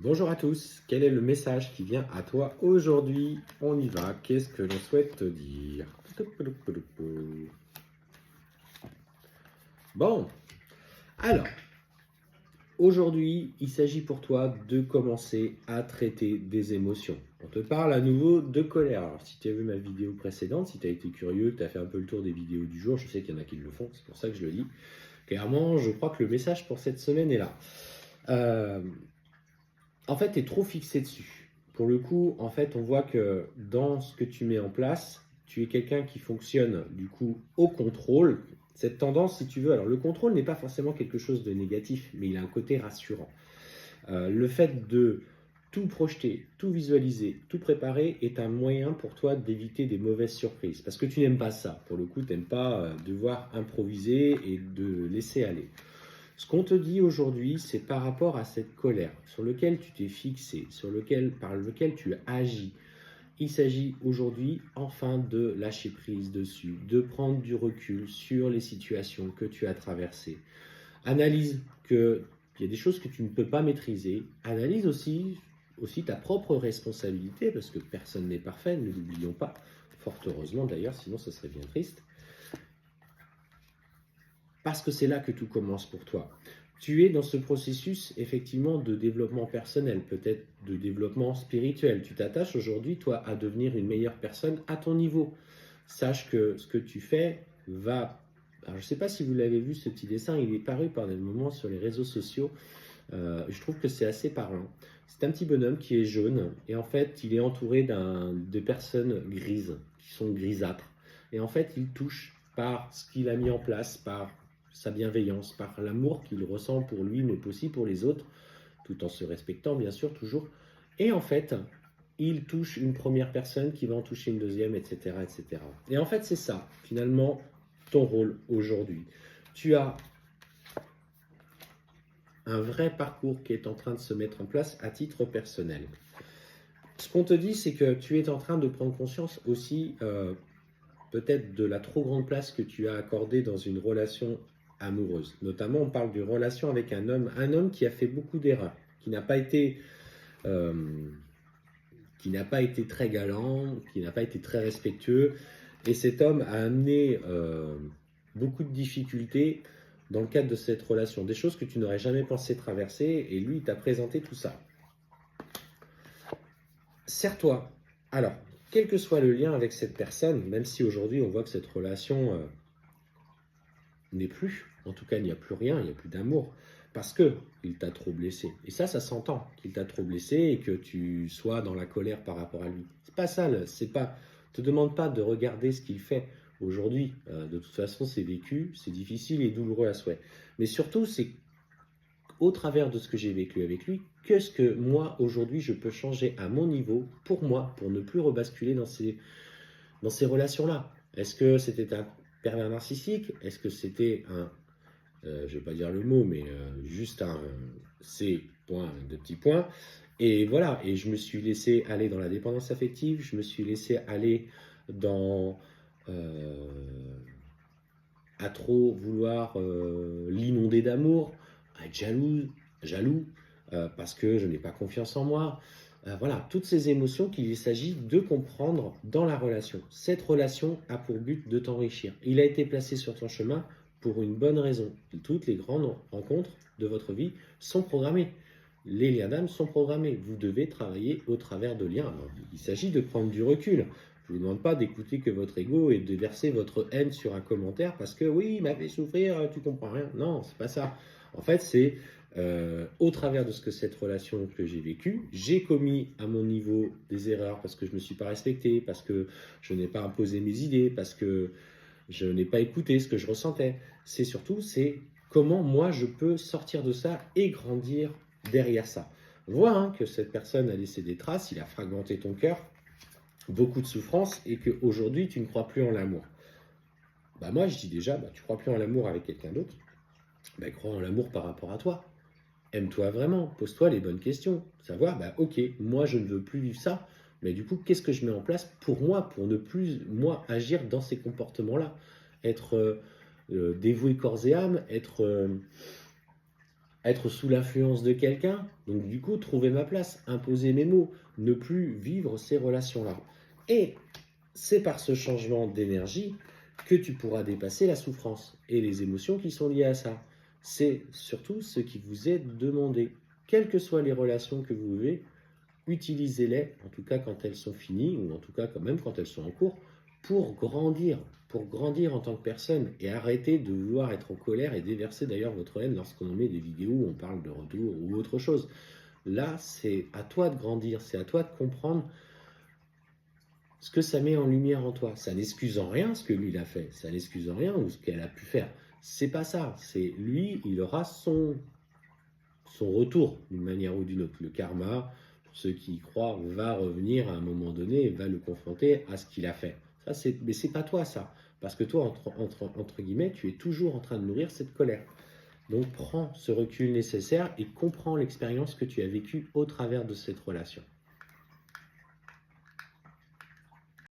Bonjour à tous, quel est le message qui vient à toi aujourd'hui? On y va, qu'est-ce que l'on souhaite te dire? Bon, alors, aujourd'hui, il s'agit pour toi de commencer à traiter des émotions. On te parle à nouveau de colère. Alors, si tu as vu ma vidéo précédente, si tu as été curieux, tu as fait un peu le tour des vidéos du jour, je sais qu'il y en a qui le font, c'est pour ça que je le dis. Clairement, je crois que le message pour cette semaine est là. En fait, tu es trop fixé dessus. Pour le coup, en fait, on voit que dans ce que tu mets en place, tu es quelqu'un qui fonctionne du coup au contrôle. Cette tendance, si tu veux, alors le contrôle n'est pas forcément quelque chose de négatif, mais il a un côté rassurant. Le fait de tout projeter, tout visualiser, tout préparer est un moyen pour toi d'éviter des mauvaises surprises. Parce que tu n'aimes pas ça. Pour le coup, tu n'aimes pas devoir improviser et de laisser aller. Ce qu'on te dit aujourd'hui, c'est par rapport à cette colère sur laquelle tu t'es fixé, par lequel tu agis. Il s'agit aujourd'hui enfin de lâcher prise dessus, de prendre du recul sur les situations que tu as traversées. Analyse qu'il y a des choses que tu ne peux pas maîtriser. Analyse aussi ta propre responsabilité, parce que personne n'est parfait, ne l'oublions pas. Fort heureusement d'ailleurs, sinon ça serait bien triste. Parce que c'est là que tout commence pour toi. Tu es dans ce processus effectivement de développement personnel, peut-être de développement spirituel. Tu t'attaches aujourd'hui, toi, à devenir une meilleure personne à ton niveau. Sache que ce que tu fais va... Alors, je ne sais pas si vous l'avez vu, ce petit dessin, il est paru par des moments sur les réseaux sociaux. Je trouve que c'est assez parlant. C'est un petit bonhomme qui est jaune et en fait, il est entouré de personnes grises, qui sont grisâtres. Et en fait, il touche par ce qu'il a mis en place, par sa bienveillance, par l'amour qu'il ressent pour lui, mais aussi pour les autres, tout en se respectant, bien sûr, toujours. Et en fait, il touche une première personne qui va en toucher une deuxième, etc., etc. Et en fait, c'est ça, finalement, ton rôle aujourd'hui. Tu as un vrai parcours qui est en train de se mettre en place à titre personnel. Ce qu'on te dit, c'est que tu es en train de prendre conscience aussi peut-être de la trop grande place que tu as accordée dans une relation amoureuse. Notamment, on parle d'une relation avec un homme qui a fait beaucoup d'erreurs, qui n'a pas été très galant, qui n'a pas été très respectueux. Et cet homme a amené beaucoup de difficultés dans le cadre de cette relation. Des choses que tu n'aurais jamais pensé traverser, et lui, il t'a présenté tout ça. Serre-toi. Alors, quel que soit le lien avec cette personne, même si aujourd'hui on voit que cette relation n'est plus, en tout cas il n'y a plus rien, il n'y a plus d'amour, parce qu'il t'a trop blessé. Et ça s'entend, qu'il t'a trop blessé et que tu sois dans la colère par rapport à lui. C'est pas ça, te demande pas de regarder ce qu'il fait aujourd'hui. De toute façon, c'est vécu, c'est difficile et douloureux à souhait. Mais surtout, c'est au travers de ce que j'ai vécu avec lui, qu'est-ce que moi, aujourd'hui, je peux changer à mon niveau, pour moi, pour ne plus rebasculer dans ces relations-là. Est-ce que c'était un pervers narcissique? Est-ce que c'était je ne vais pas dire le mot, mais juste un C, point, de petits points. Et voilà, et je me suis laissé aller dans la dépendance affective, je me suis laissé aller dans à trop vouloir l'inonder d'amour, à être jaloux, parce que je n'ai pas confiance en moi. Voilà, toutes ces émotions qu'il s'agit de comprendre dans la relation. Cette relation a pour but de t'enrichir. Il a été placé sur ton chemin pour une bonne raison. Toutes les grandes rencontres de votre vie sont programmées. Les liens d'âme sont programmés. Vous devez travailler au travers de liens. Alors, il s'agit de prendre du recul. Je ne vous demande pas d'écouter que votre ego et de verser votre haine sur un commentaire parce que oui, il m'a fait souffrir, tu comprends rien. Non, c'est pas ça. En fait, c'est au travers de ce que cette relation que j'ai vécue, j'ai commis à mon niveau des erreurs parce que je ne me suis pas respecté, parce que je n'ai pas imposé mes idées, parce que je n'ai pas écouté ce que je ressentais. C'est comment moi je peux sortir de ça et grandir derrière ça. On voit que cette personne a laissé des traces, il a fragmenté ton cœur, beaucoup de souffrance et qu'aujourd'hui tu ne crois plus en l'amour. Bah moi je dis déjà, tu crois plus en l'amour avec quelqu'un d'autre, crois en l'amour par rapport à toi. Aime-toi vraiment, pose-toi les bonnes questions. Savoir, ok, moi je ne veux plus vivre ça, mais du coup, qu'est-ce que je mets en place pour moi, pour ne plus, moi, agir dans ces comportements-là? Être dévoué corps et âme, être être sous l'influence de quelqu'un, donc du coup, trouver ma place, imposer mes mots, ne plus vivre ces relations-là. Et c'est par ce changement d'énergie que tu pourras dépasser la souffrance et les émotions qui sont liées à ça. C'est surtout ce qui vous est demandé. Quelles que soient les relations que vous vivez, utilisez-les, en tout cas quand elles sont finies, ou en tout cas quand même quand elles sont en cours, pour grandir en tant que personne, et arrêter de vouloir être en colère et déverser d'ailleurs votre haine lorsqu'on met des vidéos où on parle de retour ou autre chose. Là, c'est à toi de grandir, c'est à toi de comprendre ce que ça met en lumière en toi. Ça n'excuse en rien ce que lui il a fait, ça n'excuse en rien ou ce qu'elle a pu faire. C'est pas ça, c'est lui, il aura son retour d'une manière ou d'une autre. Le karma, pour ceux qui y croient, va revenir à un moment donné et va le confronter à ce qu'il a fait. Mais c'est pas toi ça, parce que toi, entre guillemets, tu es toujours en train de nourrir cette colère. Donc prends ce recul nécessaire et comprends l'expérience que tu as vécue au travers de cette relation.